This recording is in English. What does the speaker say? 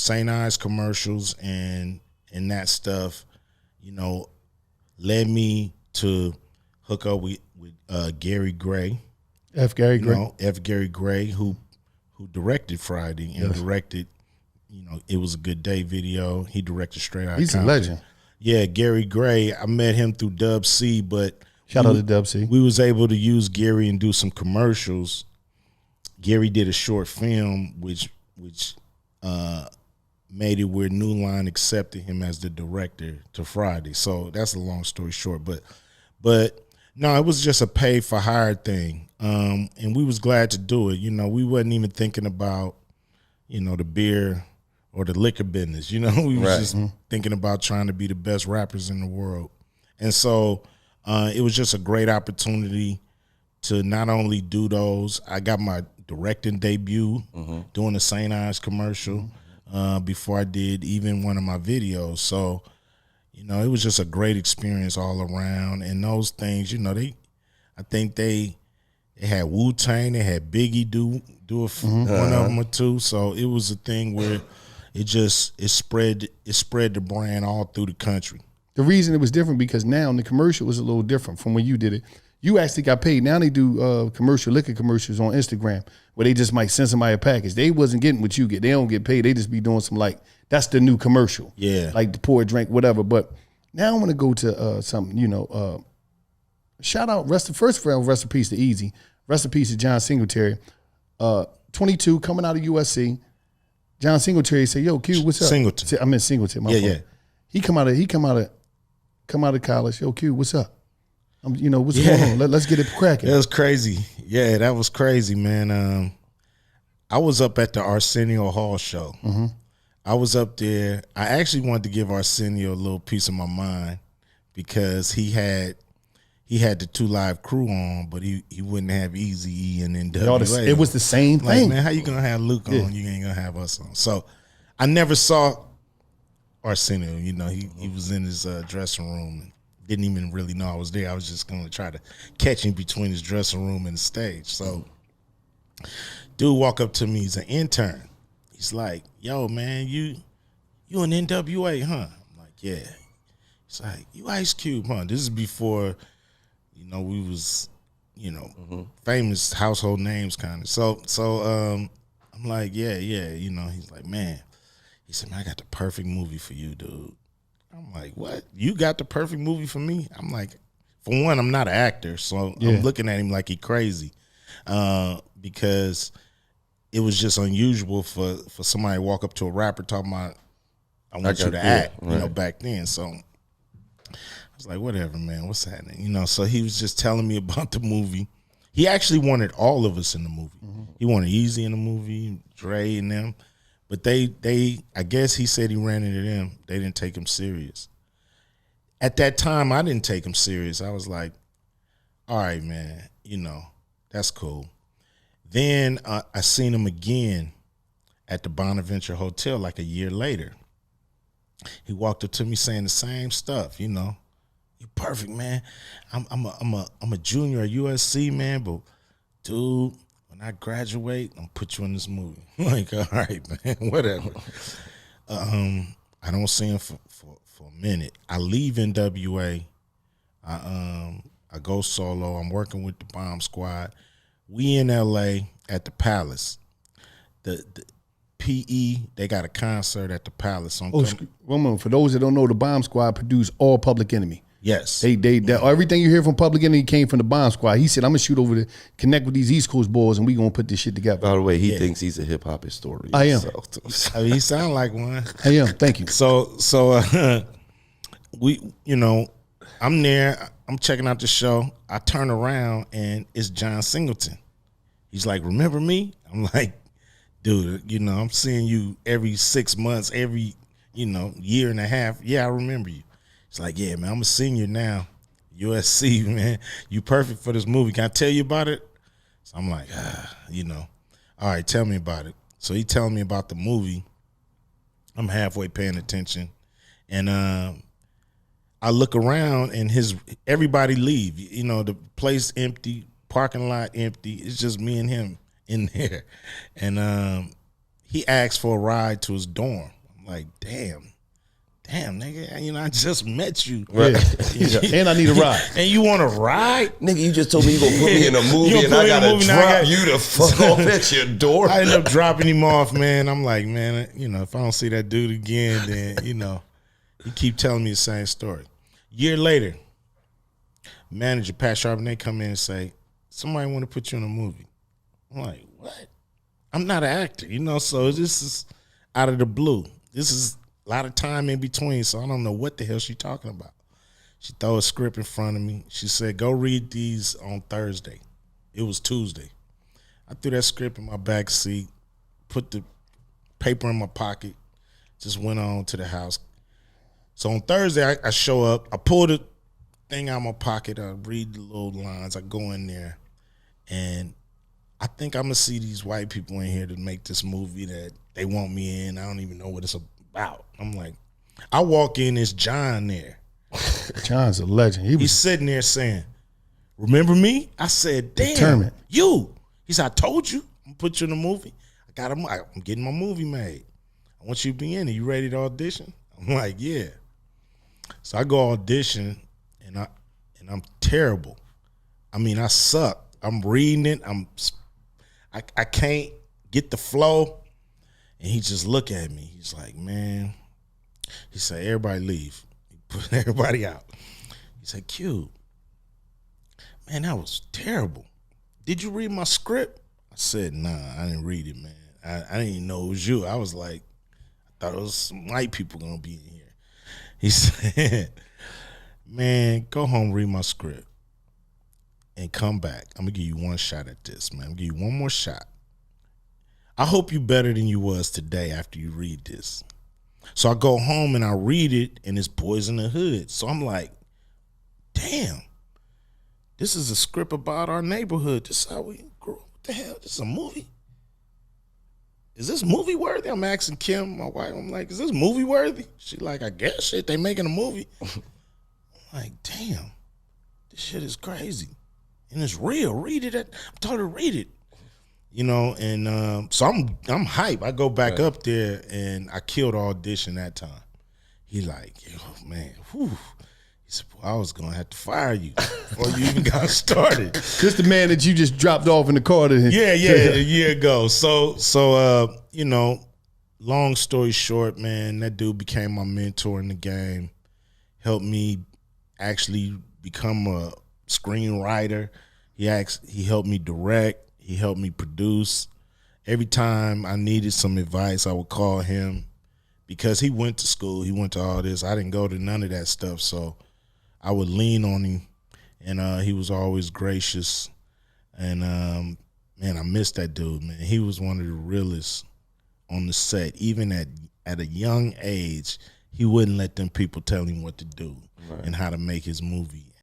St. Ives commercials and that stuff, you know, led me to hook up with Gary Gray. Gary Gray. F. Gary Gray, who directed Friday and directed, you know, It Was a Good Day video. He directed Straight Outta Compton. He's a legend. Yeah, Gary Gray. I met him through Dub C, but shout out to Dub C. We was able to use Gary and do some commercials. Gary did a short film which made it where New Line accepted him as the director to Friday. So that's a long story short. But no, it was just a pay for hire thing. And we was glad to do it. You know, we wasn't even thinking about, you know, the beer or the liquor business. You know, we was just thinking about trying to be the best rappers in the world. And so it was just a great opportunity to not only do those. I got my directing debut doing the St. Ives commercial before I did even one of my videos. So, you know, it was just a great experience all around. And those things, you know, I think they had Wu-Tang, they had Biggie do one of them or two. So it was a thing where it spread the brand all through the country. The reason it was different because now the commercial was a little different from when you did it. You actually got paid. Now they do liquor commercials on Instagram where they just might send somebody a package. They wasn't getting what you get. They don't get paid. They just be doing some that's the new commercial. Yeah. Like to pour a drink, whatever. But now I want to go to something, you know, shout out, rest in peace to Easy. Rest in peace to John Singleton. 22, coming out of USC. John Singleton said, yo, Q, what's up? Singleton. I meant Singleton, my fault. Yeah. He come out of college. Yo, Q, what's up? You know, what's going on? Let's get it cracking. That was crazy. Yeah, that was crazy, man. I was up at the Arsenio Hall show. I was up there. I actually wanted to give Arsenio a little piece of my mind because he had the 2 Live Crew on, but he wouldn't have Easy E and NWA. It was the same thing. Man, how you gonna have Luke on? You ain't gonna have us on. So I never saw Arsenio. You know, he was in his dressing room and didn't even really know I was there. I was just gonna try to catch him between his dressing room and the stage. So dude walk up to me, he's an intern. He's like, yo, man, you an NWA, huh? I'm like, yeah. He's like, you Ice Cube, huh? This is before, you know, we was, you know, famous household names kind of. So I'm like, yeah, you know. He's like, man. He said, man, I got the perfect movie for you, dude. I'm like, what? You got the perfect movie for me? I'm like, for one, I'm not an actor, so I'm looking at him like he crazy because it was just unusual for somebody to walk up to a rapper talking about, I want you to act, you know, back then. So I was like, whatever, man, what's happening? You know, so he was just telling me about the movie. He actually wanted all of us in the movie. He wanted Easy in the movie, Dre and them. But they I guess he said he ran into them. They didn't take him serious. At that time, I didn't take him serious. I was like, all right, man, you know, that's cool. Then I seen him again at the Bonaventure Hotel like a year later. He walked up to me saying the same stuff, you know. You perfect, man. I'm a junior at USC, man, but dude, when I graduate, I'm gonna put you in this movie. I'm like, all right, man, whatever. I don't see him for a minute. I leave NWA. I go solo. I'm working with the Bomb Squad. We in LA at the Palace. The PE, they got a concert at the Palace. One moment. For those that don't know, the Bomb Squad produced all Public Enemy. Yes. They everything you hear from Public Enemy came from the Bomb Squad. He said, I'm going to shoot over to connect with these East Coast boys and we going to put this shit together. By the way, he thinks he's a hip-hop historian. I am. I mean, he sound like one. I am. Thank you. So we, you know, I'm there. I'm checking out the show. I turn around and it's John Singleton. He's like, remember me? I'm like, dude, you know, I'm seeing you every 6 months, every, you know, year and a half. Yeah, I remember you. It's like, yeah, man, I'm a senior now. USC, man. You perfect for this movie. Can I tell you about it? So I'm like, you know, all right, tell me about it. So he telling me about the movie. I'm halfway paying attention. And I look around and everybody leave. You know, the place empty, parking lot empty. It's just me and him in there. And he asked for a ride to his dorm. I'm like, damn, nigga, you know, I just met you. Right. And I need a ride. And you want a ride? Nigga, you just told me you gonna put me in a movie and I gotta drop you the fuck off at your door. I ended up dropping him off, man. I'm like, man, you know, if I don't see that dude again, then, you know, he keep telling me the same story. Year later, manager Pat Charbonnet come in and say, somebody want to put you in a movie. I'm like, what? I'm not an actor, you know, so this is out of the blue. This is a lot of time in between, so I don't know what the hell she talking about. She throw a script in front of me. She said, go read these on Thursday. It was Tuesday. I threw that script in my back seat, put the paper in my pocket, just went on to the house. So on Thursday, I show up. I pull the thing out of my pocket. I read the little lines. I go in there, and I think I'm going to see these white people in here to make this movie that they want me in. I don't even know what it's about. I'm like, I walk in, it's John there. John's a legend. He's sitting there saying, remember me? I said, damn, Determined. you. He said, I told you. I'm going to put you in a movie. I'm getting my movie made. I want you to be in it. You ready to audition? I'm like, yeah. So I go audition, and I'm terrible. I mean, I suck. I'm reading it. I can't get the flow. And he just look at me. He's like, man. He said, everybody leave. He put everybody out. He said, Q, man, that was terrible. Did you read my script? I said, nah, I didn't read it, man. I didn't even know it was you. I was like, I thought it was some white people gonna be in here. He said, man, go home, read my script, and come back. I'm gonna give you one shot at this, man. I'm gonna give you one more shot. I hope you better than you was today after you read this. So I go home and I read it, and it's Boys in the Hood. So I'm like, damn, this is a script about our neighborhood. This is how we grew up. What the hell? This is a movie? Is this movie worthy? I'm asking Kim, my wife. I'm like, is this movie worthy? She like, I guess shit, they making a movie. I'm like, damn, this shit is crazy. And it's real. Read it. I'm told her to read it. You know, and so I'm hype. I go back up there, and I killed the audition that time. He like, oh, man, whew. He said, well, I was going to have to fire you before you even got started. This the man that you just dropped off in the car to him. Yeah, a year ago. So you know, long story short, man, that dude became my mentor in the game, helped me actually become a screenwriter. He helped me direct. He helped me produce. Every time I needed some advice, I would call him because he went to school. He went to all this. I didn't go to none of that stuff, so I would lean on him, and he was always gracious. And, man, I miss that dude, man. He was one of the realest on the set. Even at a young age, he wouldn't let them people tell him what to do and how to make his movie.